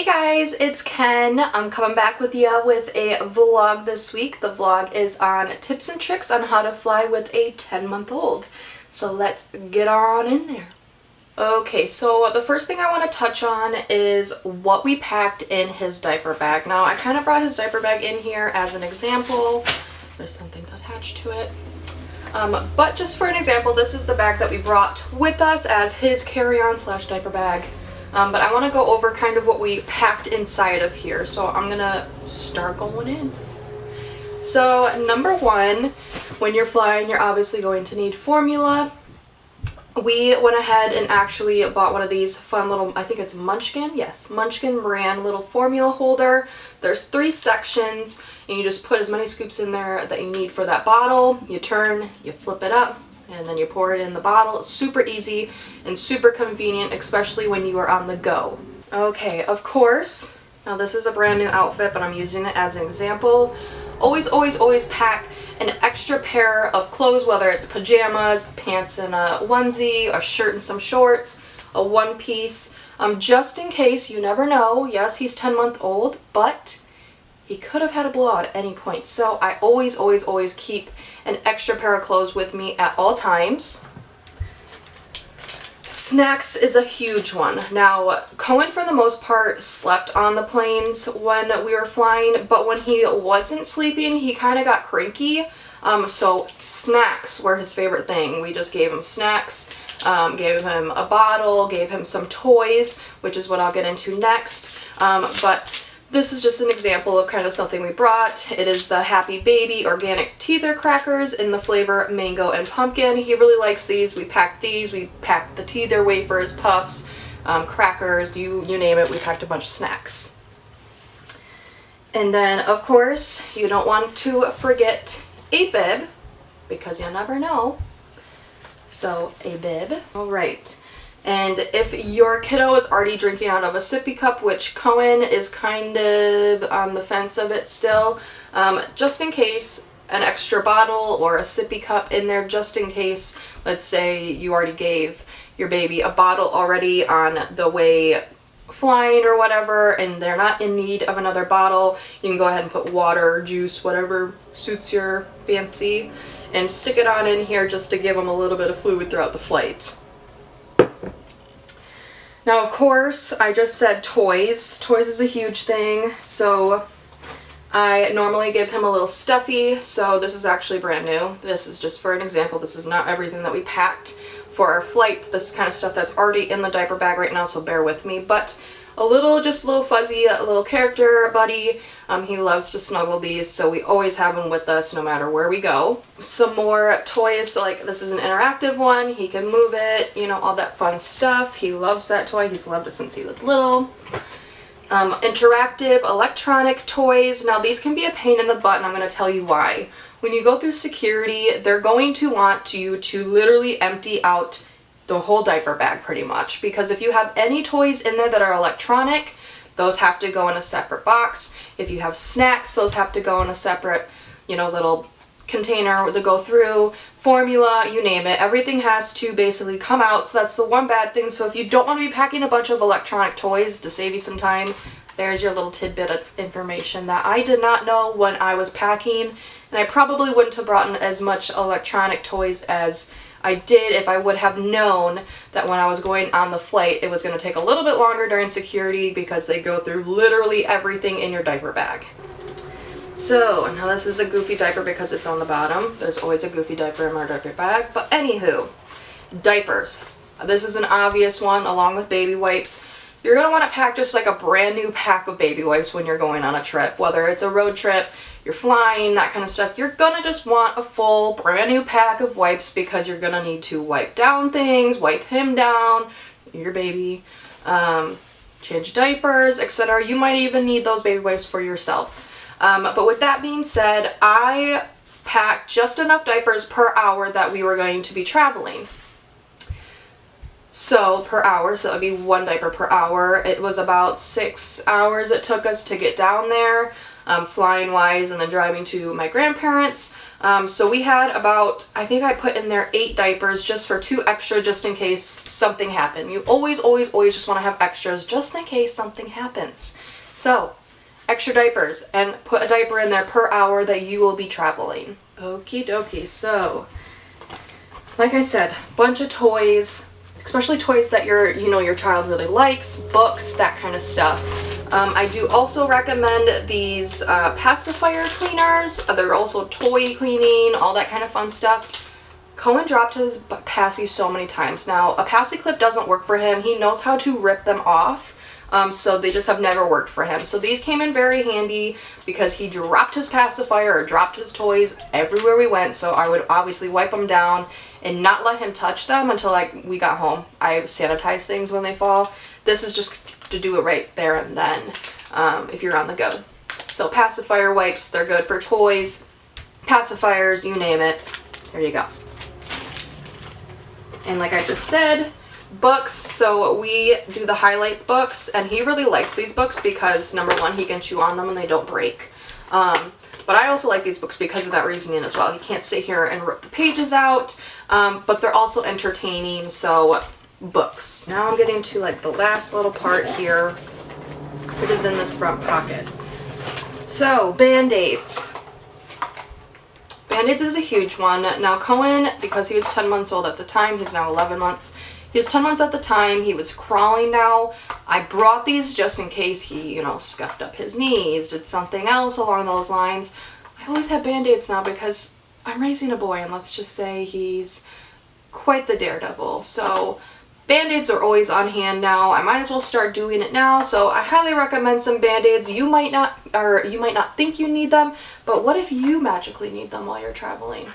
Hey guys, it's Ken. I'm coming back with you with a vlog this week. The vlog is on tips and tricks on how to fly with a 10-month-old. So let's get on in there. Okay, so the first thing I want to touch on is what we packed in his diaper bag. Now, I kind of brought his diaper bag in here as an example. There's something attached to it. But just for an example, this is the bag that we brought with us as his carry-on slash diaper bag. But I want to go over kind of what we packed inside of here. So I'm going to start going in. So number one, when you're flying, you're obviously going to need formula. We went ahead and actually bought one of these fun little, I think it's Munchkin? Yes, Munchkin brand little formula holder. There's 3 sections and you just put as many scoops in there that you need for that bottle. You turn, you flip it up, and then you pour it in the bottle. It's super easy and super convenient, especially when you are on the go. Okay, of course, now this is a brand new outfit, but I'm using it as an example. Always, always, always pack an extra pair of clothes, whether it's pajamas, pants and a onesie, a shirt and some shorts, a one piece, just in case. You never know. Yes, he's 10-month-old, but he could have had a blowout at any point. So I always, always, always keep an extra pair of clothes with me at all times. Snacks is a huge one. Now, Cohen for the most part slept on the planes when we were flying, but when he wasn't sleeping, he kind of got cranky. So snacks were his favorite thing. We just gave him snacks, gave him a bottle, gave him some toys, which is what I'll get into next. But this is just an example of kind of something we brought. It is the Happy Baby organic teether crackers in the flavor mango and pumpkin. He really likes these. We packed these. We packed the teether wafers, puffs, crackers, you name it. We packed a bunch of snacks. And then, of course, you don't want to forget a bib, because you never know. So, a bib. All right. And if your kiddo is already drinking out of a sippy cup, which Cohen is kind of on the fence of it still, just in case, an extra bottle or a sippy cup in there, just in case. Let's say you already gave your baby a bottle already on the way flying or whatever, and they're not in need of another bottle. You can go ahead and put water, juice, whatever suits your fancy, and stick it on in here just to give them a little bit of fluid throughout the flight. Now, of course, I just said toys. Toys is a huge thing, so I normally give him a little stuffy, so this is actually brand new. This is just for an example. This is not everything that we packed for our flight. This is kind of stuff that's already in the diaper bag right now, so bear with me. But just a little fuzzy, a little character buddy. He loves to snuggle these, so we always have him with us no matter where we go. Some more toys, so like this is an interactive one. He can move it, you know, all that fun stuff. He loves that toy. He's loved it since he was little. Interactive electronic toys. Now these can be a pain in the butt, and I'm going to tell you why. When you go through security, they're going to want you to literally empty out the whole diaper bag pretty much, because if you have any toys in there that are electronic, those have to go in a separate box. If you have snacks, those have to go in a separate, you know, little container to go through. Formula, you name it, everything has to basically come out. So that's the one bad thing. So if you don't want to be packing a bunch of electronic toys, to save you some time, there's your little tidbit of information that I did not know when I was packing, and I probably wouldn't have brought in as much electronic toys as I did if I would have known that when I was going on the flight it was going to take a little bit longer during security, because they go through literally everything in your diaper bag. So now this is a goofy diaper because it's on the bottom. There's always a goofy diaper in our diaper bag. But anywho, diapers. This is an obvious one, along with baby wipes. You're going to want to pack just like a brand new pack of baby wipes when you're going on a trip, whether it's a road trip, you're flying, that kind of stuff. You're going to just want a full brand new pack of wipes, because you're going to need to wipe down things, wipe him down, your baby, change diapers, etc. You might even need those baby wipes for yourself. But with that being said, I packed just enough diapers per hour that we were going to be traveling. So per hour, so that would be 1 diaper per hour. It was about 6 hours it took us to get down there. flying wise and then driving to my grandparents. So we had about, I think I put in there 8 diapers just for 2 extra just in case something happened. You always just want to have extras just in case something happens. So extra diapers, and put a diaper in there per hour that you will be traveling. Okie dokie. So like I said, bunch of toys, especially toys that your child really likes, books, that kind of stuff. I do also recommend these pacifier cleaners. They're also toy cleaning, all that kind of fun stuff. Cohen dropped his passy so many times. Now, a passy clip doesn't work for him. He knows how to rip them off, so they just have never worked for him. So these came in very handy because he dropped his pacifier or dropped his toys everywhere we went, so I would obviously wipe them down and not let him touch them until we got home. I sanitize things when they fall. This is just to do it right there and then if you're on the go. So pacifier wipes, they're good for toys, pacifiers, you name it. There you go. And like I just said, books. So we do the highlight books, and he really likes these books because number one, he can chew on them and they don't break. But I also like these books because of that reasoning as well. He can't sit here and rip the pages out, but they're also entertaining, so books. Now I'm getting to the last little part here, which is in this front pocket. So, Band-Aids. Band-Aids is a huge one. Now Cohen, because he was 10 months old at the time, he's now 11 months. He was 10 months at the time, he was crawling now. I brought these just in case he, scuffed up his knees, did something else along those lines. I always have Band-Aids now because I'm raising a boy, and let's just say he's quite the daredevil. So Band-Aids are always on hand now. I might as well start doing it now. So I highly recommend some Band-Aids. You might not think you need them, but what if you magically need them while you're traveling?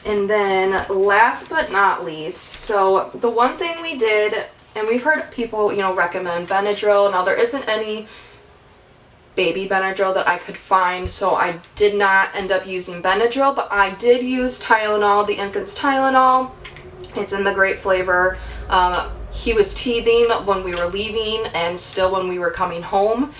And then last but not least, so the one thing we did, and we've heard people, recommend Benadryl. Now there isn't any baby Benadryl that I could find, so I did not end up using Benadryl, but I did use Tylenol, the infant's Tylenol. It's in the grape flavor. He was teething when we were leaving and still when we were coming home.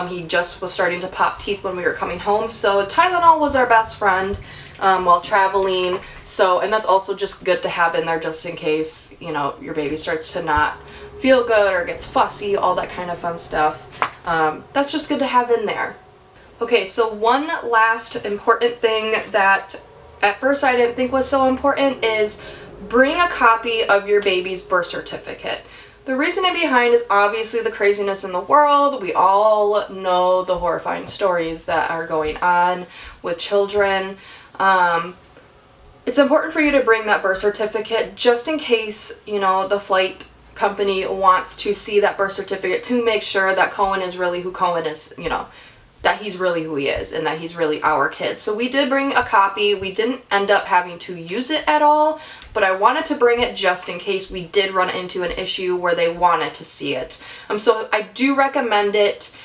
He just was starting to pop teeth when we were coming home, so Tylenol was our best friend while traveling. So, and that's also just good to have in there just in case, your baby starts to not feel good or gets fussy, all that kind of fun stuff. That's just good to have in there. Okay, so one last important thing that at first I didn't think was so important is bring a copy of your baby's birth certificate. The reasoning behind is obviously the craziness in the world. We all know the horrifying stories that are going on with children. It's important for you to bring that birth certificate just in case, the flight company wants to see that birth certificate to make sure that Cohen is really who Cohen is, that he's really who he is and that he's really our kid. So we did bring a copy. We didn't end up having to use it at all, but I wanted to bring it just in case we did run into an issue where they wanted to see it. So I do recommend it.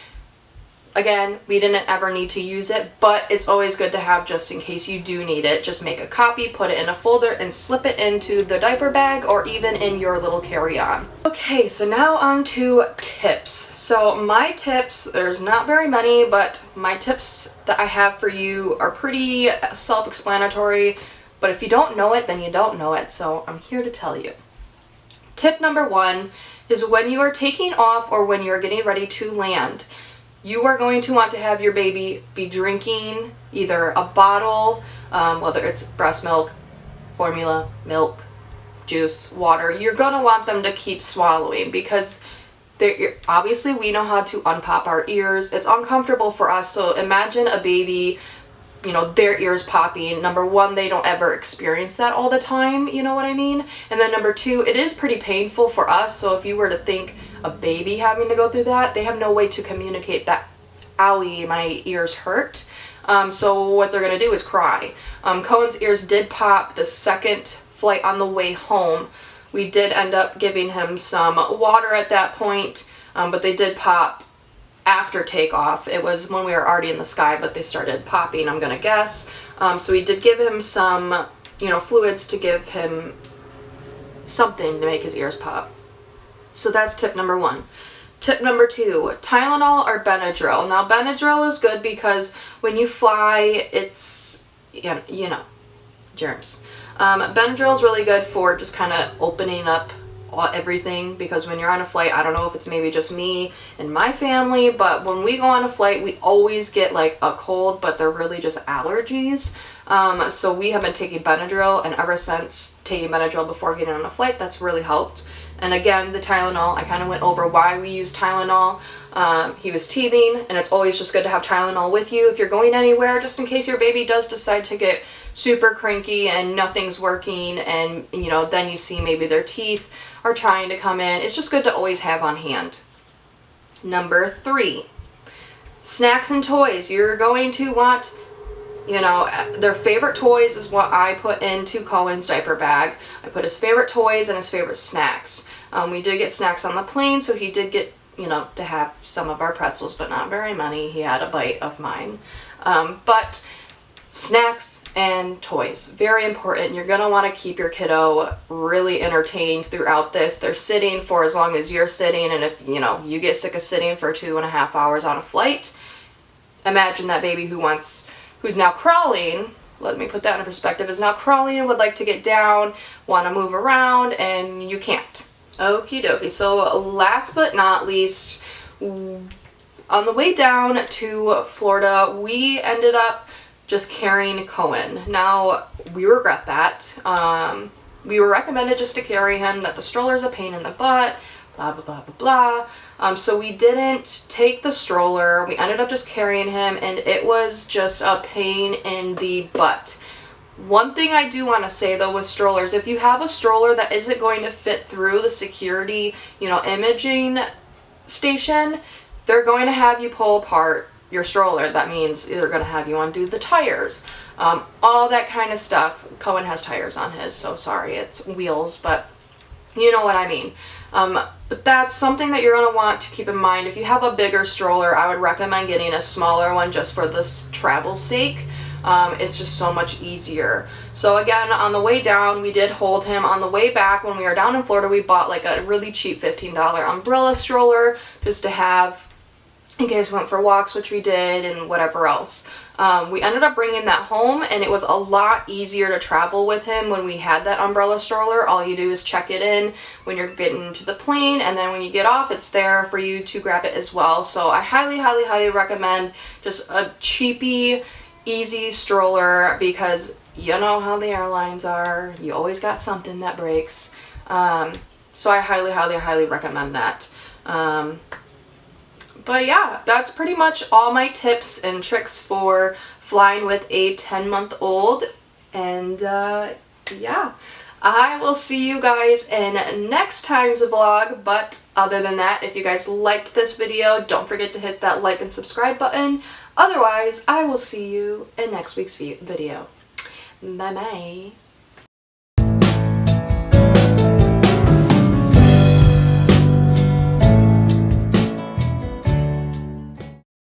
Again, we didn't ever need to use it, but it's always good to have just in case you do need it. Just make a copy, put it in a folder, and slip it into the diaper bag or even in your little carry-on. Okay, so now on to tips. So my tips, there's not very many, but my tips that I have for you are pretty self-explanatory, but if you don't know it, then you don't know it, so I'm here to tell you. Tip number 1 is when you are taking off or when you're getting ready to land, you are going to want to have your baby be drinking either a bottle, whether it's breast milk, formula, milk, juice, water. You're going to want them to keep swallowing because obviously we know how to unpop our ears. It's uncomfortable for us, so imagine a baby, their ears popping. Number 1, they don't ever experience that all the time, you know what I mean? And then number 2, it is pretty painful for us, so if you were to think a baby having to go through that, they have no way to communicate that, owie, my ears hurt. So what they're going to do is cry. Cohen's ears did pop the second flight on the way home. We did end up giving him some water at that point, but they did pop after takeoff. It was when we were already in the sky, but they started popping, I'm gonna guess. So we did give him some, fluids to give him something to make his ears pop. So that's tip number 1. Tip number 2, Tylenol or Benadryl. Now Benadryl is good because when you fly, it's, you know, germs. Benadryl is really good for just kind of opening up everything, because when you're on a flight, I don't know if it's maybe just me and my family, but when we go on a flight, we always get like a cold, but they're really just allergies. So we have been taking Benadryl, and ever since taking Benadryl before getting on a flight, that's really helped. And again, the Tylenol, I kind of went over why we use Tylenol. He was teething, and it's always just good to have Tylenol with you if you're going anywhere, just in case your baby does decide to get super cranky and nothing's working, and you know, then you see maybe their teeth are trying to come in. It's just good to always have on hand. Number 3, snacks and toys. You're going to want, you know, their favorite toys is what I put into Cohen's diaper bag. I put his favorite toys and his favorite snacks. We did get snacks on the plane, so he did get, you know, to have some of our pretzels, but not very many. He had a bite of mine. But snacks and toys, very important. You're going to want to keep your kiddo really entertained throughout this. They're sitting for as long as you're sitting, and if, you know, you get sick of sitting for 2.5 hours on a flight, imagine that baby who's now crawling, let me put that in perspective, is now crawling and would like to get down, want to move around, and you can't. Okie dokie. So last but not least, on the way down to Florida, we ended up just carrying Cohen. Now, we regret that. We were recommended just to carry him, that the stroller's a pain in the butt, blah, blah, blah, blah, blah. So we didn't take the stroller. We ended up just carrying him, and it was just a pain in the butt. One thing I do want to say though with strollers, if you have a stroller that isn't going to fit through the security, you know, imaging station, they're going to have you pull apart your stroller. That means they're going to have you undo the tires, all that kind of stuff. Cohen has tires on his, so sorry, it's wheels, but you know what I mean. But that's something that you're going to want to keep in mind. If you have a bigger stroller, I would recommend getting a smaller one just for this travel's sake. It's just so much easier. So again, on the way down, we did hold him. On the way back, when we were down in Florida, we bought like a really cheap $15 umbrella stroller just to have in case we went for walks, which we did, and whatever else. We ended up bringing that home, and it was a lot easier to travel with him when we had that umbrella stroller. All you do is check it in when you're getting to the plane, and then when you get off, it's there for you to grab it as well. So I highly, highly, highly recommend just a cheapy, easy stroller, because you know how the airlines are. You always got something that breaks. So I highly, highly, highly recommend that. But yeah, that's pretty much all my tips and tricks for flying with a 10-month-old. And yeah, I will see you guys in next time's vlog. But other than that, if you guys liked this video, don't forget to hit that like and subscribe button. Otherwise, I will see you in next week's video. Bye-bye.